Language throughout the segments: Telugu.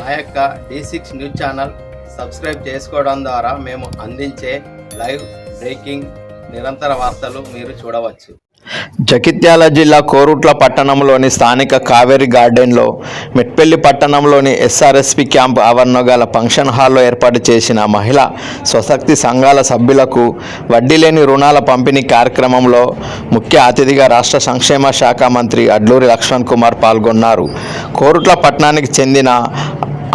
మా యొక్క D6 న్యూస్ ఛానల్ సబ్స్క్రైబ్ చేసుకోవడం ద్వారా మేము అందించే లైవ్ బ్రేకింగ్ నిరంతర వార్తలు మీరు చూడవచ్చు. జగిత్యాల జిల్లా కోరుట్ల పట్టణంలోని స్థానిక కావేరీ గార్డెన్లో మెట్పల్లి పట్టణంలోని SRSP క్యాంప్ ఆవరణలో గల ఫంక్షన్ హాల్లో ఏర్పాటు చేసిన మహిళా స్వశక్తి సంఘాల సభ్యులకు వడ్డీ లేని రుణాల పంపిణీ కార్యక్రమంలో ముఖ్య అతిథిగా రాష్ట్ర సంక్షేమ శాఖ మంత్రి అడ్లూరి లక్ష్మణ్ కుమార్ పాల్గొన్నారు. కోరుట్ల పట్టణానికి చెందిన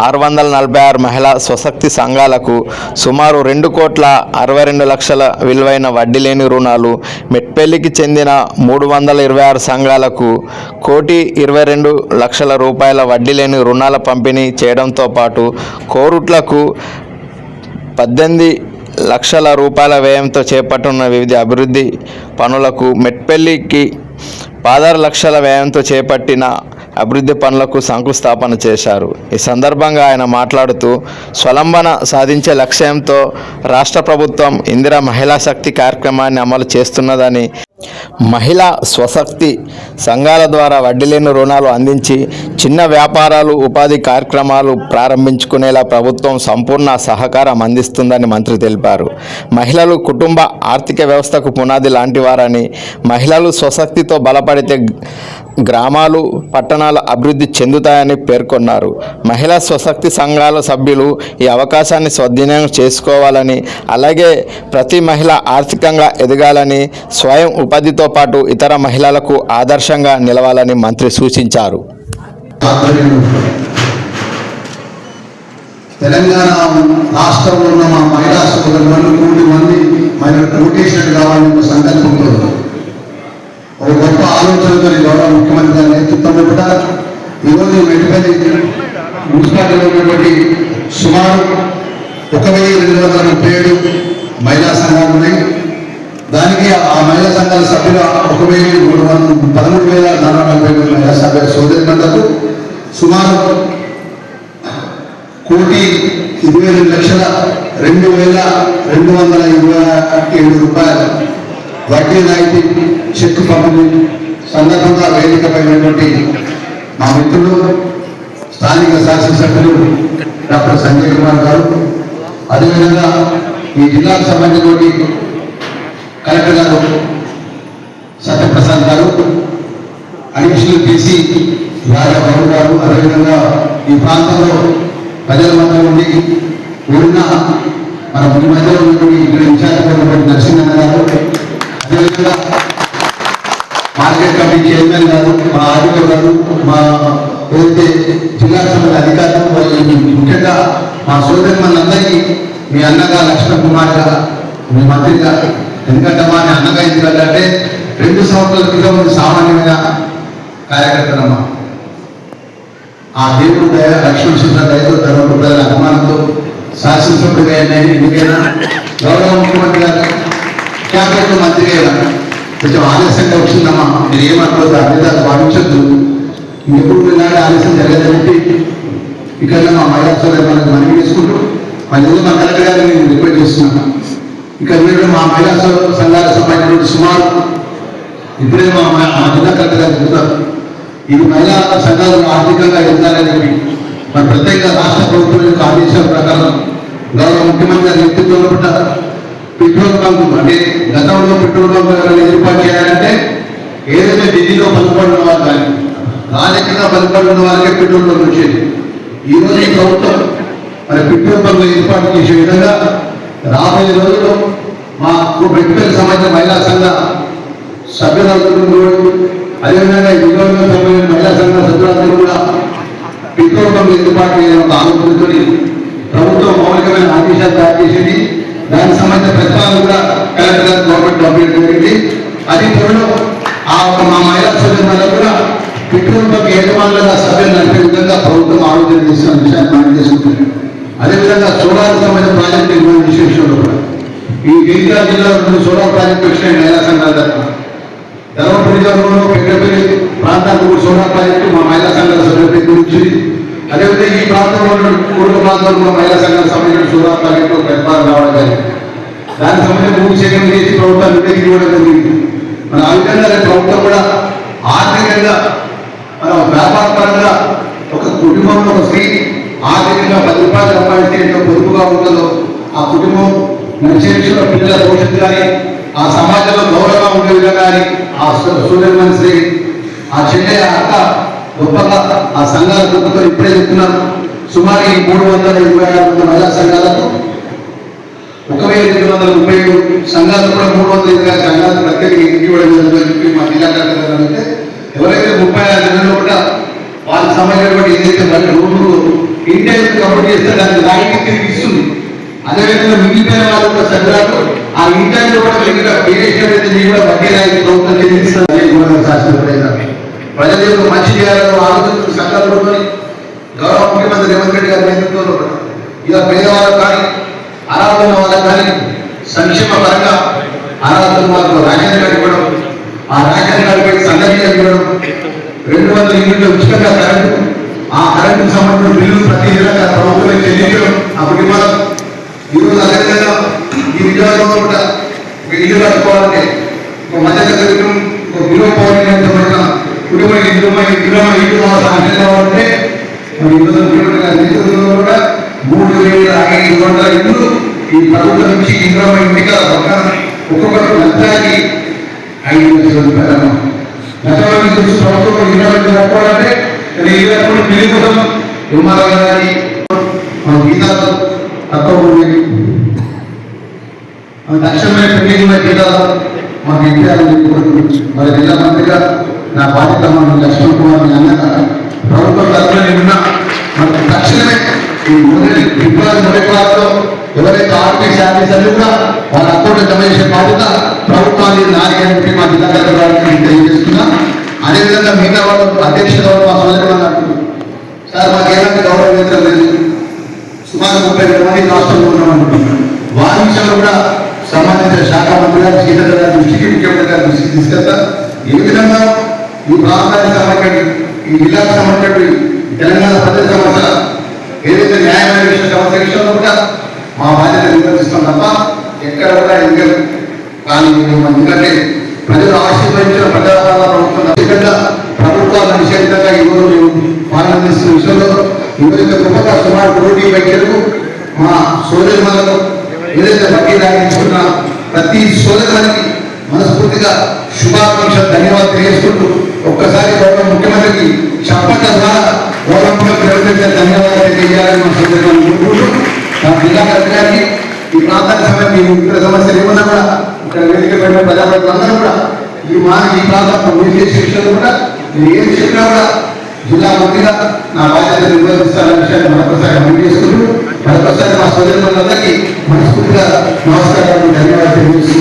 646 మహిళా స్వశక్తి సంఘాలకు సుమారు 2,62,00,000 విలువైన వడ్డీ లేని రుణాలు, మెట్పల్లికి చెందిన 326 సంఘాలకు 1,22,00,000 రూపాయల వడ్డీ లేని రుణాల పంపిణీ చేయడంతో పాటు కోరుట్లకు 18 లక్షల రూపాయల వ్యయంతో చేపట్టున్న వివిధ అభివృద్ధి పనులకు, మెట్పల్లికి 16 లక్షల వ్యయంతో చేపట్టిన అభివృద్ధి పనులకు శంకుస్థాపన చేశారు. ఈ సందర్భంగా ఆయన మాట్లాడుతూ స్వలంబన సాధించే లక్ష్యంతో రాష్ట్ర ప్రభుత్వం ఇందిరా మహిళా శక్తి కార్యక్రమాన్ని అమలు చేస్తున్నదని, మహిళా స్వశక్తి సంఘాల ద్వారా వడ్డీ లేని రుణాలు అందించి చిన్న వ్యాపారాలు, ఉపాధి కార్యక్రమాలు ప్రారంభించుకునేలా ప్రభుత్వం సంపూర్ణ సహకారం అందిస్తుందని మంత్రి తెలిపారు. మహిళలు కుటుంబ ఆర్థిక వ్యవస్థకు పునాది లాంటివారని, మహిళలు స్వశక్తితో బలపడితే గ్రామాలు, పట్టణాలు అభివృద్ధి చెందుతాయని పేర్కొన్నారు. మహిళా స్వశక్తి సంఘాల సభ్యులు ఈ అవకాశాన్ని సద్వినియోగం చేసుకోవాలని, అలాగే ప్రతి మహిళ ఆర్థికంగా ఎదగాలని, స్వయం ఉపాధితో పాటు ఇతర మహిళలకు ఆదర్శంగా నిలవాలని మంత్రి సూచించారు. తెలంగాణ రాష్ట్రంలో ఉన్న మా మహిళా సోదరులు 3 మంది మహిళలు నోటీసులు కావాలని సంకల్పంతో ఒక గొప్ప ఆలోచనతో గౌరవ ముఖ్యమంత్రి గారి నేతృత్వంలో కూడా ఈరోజు మెట్పల్లి మున్సిపాలిటీలో ఉన్నటువంటి సుమారు 1,237 మహిళా సంఘాలు ఉన్నాయి. దానికి ఆ మహిళా సంఘాల సభ్యుల 13,440 మహిళా సభ్యుల సోదరిమణులకు సుమారు 1,22,227 రూపాయలు వడ్డీ రాయితీ చెక్ పంపిణీ సందర్భంగా వేదికపైనటువంటి మా మిత్రులు, స్థానిక శాసనసభ్యులు డాక్టర్ సంజయ్ కుమార్ గారు, అదేవిధంగా ఈ జిల్లాకు సంబంధించినటువంటి కలెక్టర్ గారు సత్యప్రసాద్ గారు, అడిషనల్ PC రాజాబాబు గారు, అదేవిధంగా ఈ ప్రాంతంలో ప్రజల మధ్య నుండి ఉన్న మన ముందు మధ్యలో ఉన్నటువంటి ఇక్కడ ఇన్ఛార్జ్ ఉన్నటువంటి నరసింహ గారు, అదేవిధంగా మార్కెట్ కమిటీ చైర్మన్ గారు, మా ఆర్డీఓ గారు, మా ఏదైతే జిల్లా సంబంధించిన అధికారులు, ముఖ్యంగా మా సోదరులందరికీ మీ అన్నగా లక్ష్మణ్ కుమార్ గారు, మీ మంత్రిగా, ఎందుకంటే మా అన్నగా ఎందుకంటే 2 సంవత్సరాల క్రితం సామాన్యమైన కార్యకర్తలమ్మా. ఆ దేవుడు దయ, లక్ష్మణ్ సుందర దయతో, ధర్మ ప్రజల అభిమానంతో శాసనసభ్యుడిగా ఎన్నికైనా గౌరవ ముఖ్యమంత్రి గారు క్యాబినెట్ మంత్రిగా కొంచెం ఆలస్యంగా వచ్చిందమ్మా. మీరు ఏమనుకోవద్దు, అన్ని భావించద్దు. ఎప్పుడు ఇలాంటి ఆలస్యం జరగదంటే ఇక్కడ మా మహిళా సోదరు మనకు మనవి చేసుకుంటూ మళ్ళీ మా కలెక్టర్ గారిని నేను రిక్వెస్ట్ చేస్తున్నాను. ఇక్కడ మీరు మా మహిళా సంఘాల సంబంధించిన సుమారు ఇప్పుడే మా జిల్లా కలెక్టర్ గారు చెప్తారు, ఇది మహిళా సంఘాలు ఆర్థికంగా ఎదగాలని చెప్పి మరి ప్రత్యేక రాష్ట్ర ప్రభుత్వం యొక్క ఆదేశాల ప్రకారం గౌరవ ముఖ్యమంత్రి గారి నేతృత్వంలో పెట్రోల్ బంకు, అంటే గతంలో పెట్రోల్ బంకులు ఏర్పాటు చేయాలంటే ఏదైతే ఢిల్లీలో పలుపడిన వారు కానీ రాజకీయంగా పలుపడిన వారికే పెట్రోల్ బంక్ వచ్చేది. ఈరోజు ఈ ప్రభుత్వం మరి పెట్రోల్ బంకులు ఏర్పాటు చేసే విధంగా రాబోయే రోజుల్లో మా మెట్పల్లికి సంబంధించిన మహిళా సంఘ సభ్యులందరూ, అదేవిధంగా ఈ విలువలకు సంబంధించిన మహిళా సంఘ సభ్యులందరూ కూడా పెట్రోల్ బంకులు ఏర్పాటు చేయడం ఒక ఆలోచనతో ప్రభుత్వం మౌలికమైన ఆదేశాలు తయారు చేసింది. దానికి సంబంధించిన ప్రతిపాదన కూడా కలెక్టర్ గారు గవర్నమెంట్ పంపించడం జరిగింది. అది త్వరలో మా మహిళా సోదరులకు కూడా పెట్రోల్ బంక్ యజమానులుగా సభ్యులు నడిపే విధంగా ప్రభుత్వం ఆలోచన చేసిన విషయాన్ని మనం చేసుకుంటుంది. అదేవిధంగా సోలార్ సంబంధించిన ప్రాజెక్టు నిర్మాణ విషయంలో కూడా ఈ జగిత్యాల జిల్లాలో 2 సోలార్ ప్రాజెక్టు వచ్చినాయి మహిళా సంఘాల తరఫున. ధర్మపురి జిల్లాలో పెద్దపల్లి ప్రాంతానికి కూడా సోలార్ ప్రాజెక్టు మా మహిళా సంఘాల సభ్యుల గురించి, అదేవిధంగా ఈ ప్రాంతంలో ఉన్న పూర్వ ప్రాంతంలో మహిళా సంఘాలకు సంబంధించిన సోలార్ ప్రాజెక్టు ప్రతిపాదన రావడం జరిగింది. దానికి సంబంధించిన భూమి సేకరణ చేసి ప్రభుత్వాన్ని నివేదిక ఇవ్వడం జరిగింది. మన ఆ విధంగా ప్రభుత్వం కూడా ఆర్థికంగా మన వ్యాపార పరంగా ఒక కుటుంబంలో ఒక స్త్రీ ఆర్థికంగా 10 రూపాయలు సంపాదిస్తే ఎంతో పొదుపుగా ఉంటుందో ఆ కుటుంబం నడిచేసిన పిల్లల భవిష్యత్తు కానీ ఆ సమాజంలో గౌరవంగా ఉండే విధంగా కానీ ఆ సూర్యమనిశ్రీ ఆ చెల్లె అక్క గొప్పగా ఆ సంఘాల గ్రూపుతో ఇప్పుడే చెప్తున్నారు. సుమారు 326 మహిళా సంఘాలకు 1237 సంఘాలు కూడా 320 సంఘాలు ప్రత్యేకంగా ఇవ్వడం జరుగుతుందని చెప్పి మా జిల్లా కలెక్టర్ అంటే ఎవరైతే 36 నెలల్లో కూడా వాళ్ళకి సంబంధించినటువంటి ఏదైతే మళ్ళీ రూములు ఇండియన్ కంప్లీట్ చేస్తే దానికి రాయితీ తిరిగి ఇస్తుంది. అదేవిధంగా మిగిలిపోయిన వాళ్ళు కూడా సంఘాలు ఆ ఇండియన్లో కూడా మిగిలిన పేరేసినట్లయితే మీరు కూడా వడ్డీ రాయితీ ప్రభుత్వం చెల్లిస్తుంది. శాస్త్రపడైన ప్రజల యొక్క మంచి చేయాలని ఆలోచన సంఘాలు కూడా గౌరవ ముఖ్యమంత్రి రేవంత్ రెడ్డి గారి నేతృత్వంలో ఇలా పేదవాళ్ళకు కానీ అర్హత వాళ్ళకు కానీ సంక్షేమ పరంగా అర్హత వాళ్ళకు రేషన్ కార్డు ఇవ్వడం, ఆ రేషన్ కార్డు పెట్టి సంఘటన ఇవ్వడం, 200 యూనిట్ల ఉచితంగా కరెంటు, ఆ కరెంటుకు సంబంధించిన బిల్లులు ప్రతి నెల ప్రభుత్వమే చెల్లించడం ఆ కుటుంబాలు. ఈరోజు అదేవిధంగా ఈ విజయవాడలో కూడా ఇల్లు కట్టుకోవాలంటే ఒక మధ్యతరగతి ఒక విలువ పౌరులైన కుటుంబం ఇల్లు సాధ్యం కావాలంటే మరి ఈరోజు ముఖ్యమంత్రి గారి నేతృత్వంలో కూడా 3500 ఇల్లు ఈ ప్రభుత్వం నుంచి ఇంద్రమ్మ ఇంటిగా ఒక్కొక్కరు లక్షానికి 5 లక్షల రూపాయలు. గతంలో చూసి ప్రభుత్వం ఇంద్రమ్మ కట్టుకోవాలంటే ఇల్లు పెళ్లి కోసం ఎంఆర్ఓ గారి మన గీతాలు తక్కువ ఉండేవి. తక్షణమే పెళ్లి గీతాలు మాకు ఇంటియాలని మరి జిల్లా మంత్రిగా నా బాధ్యత మన లక్ష్మణ్ కుమార్ అన్నగా ప్రభుత్వం తరఫున ఉన్నా మనకు తక్షణమే ఈ మొదటి ఎవరైతే ఆర్టీ శాఖలు కూడా వాళ్ళ అకౌంట్ జమ చేసే బాధ్యత ప్రభుత్వాన్ని నాది అని చెప్పి మా జిల్లా కలెక్టర్ తెలియజేస్తున్నా. అదేవిధంగా మిగతా వాళ్ళు అధ్యక్షుల మా సోదరులు అన్నట్టు సార్ మాకు ఏమైనా గౌరవం లేదు, సుమారు 32 మంది రాష్ట్రంలో ఉన్నామనుకుంటున్నాం. వారి విషయంలో కూడా సంబంధించిన శాఖ మంత్రి గారు శ్రీధర్ గారి దృష్టికి ముఖ్యమంత్రి గారి దృష్టికి తీసుకెళ్తా. ఏ విధంగా ఈ ప్రాంతానికి సంబంధించి ఈ జిల్లాకు సంబంధించి తెలంగాణ ప్రజల సమస్య ఏదైతే న్యాయమైన సమస్య విషయంలో కూడా మా బాధ్యత నిర్వర్తిస్తాం తప్ప ఎక్కడ కూడా ఎందుకంటే కానీ ఎందుకంటే ప్రజలు ఆశీర్వదించిన ప్రజాపాలన ప్రభుత్వం ఖచ్చితంగా ప్రభుత్వాలు నిషేధంగా ఈరోజు మేము పాలన చేస్తున్న విషయంలో ఎవరైతే గొప్పగా సుమారు 1 కోటి వైద్యులకు మా సోదరులకు ఏదైతే వడ్డీ రాయించుకున్న ప్రతి సోదరులకి మనస్ఫూర్తిగా శుభాకాంక్షలు ధన్యవాదాలు తెలియజేసుకుంటూ ఒక్కసారి గౌరవ ముఖ్యమంత్రికి చెప్పట్ల ద్వారా గౌరవ ముఖ్యమంత్రి ధన్యవాదాలు తెలియజేయాలని మా సోదరులు అనుకుంటూ మా జిల్లా కలెక్టర్కి ఈ ప్రాంతానికి సంబంధించి ఇతర సమస్యలు ఏమన్నా కూడా ఇక్కడ వేదిక పెట్టిన ప్రజాప్రతినిధులందరూ కూడా ఈ ప్రాంతం మీరు చేసే విషయంలో కూడా మీరు ఏం చెప్పినా కూడా జిల్లా మంత్రిగా నా బాధ్యత నిర్వహిస్తారనే విషయాన్ని మరొకసారి అమలు చేసుకుంటూ మరొకసారి మా సోదరులందరికీ మనస్ఫూర్తిగా నమస్కారాలు ధన్యవాదాలు తెలియజేస్తూ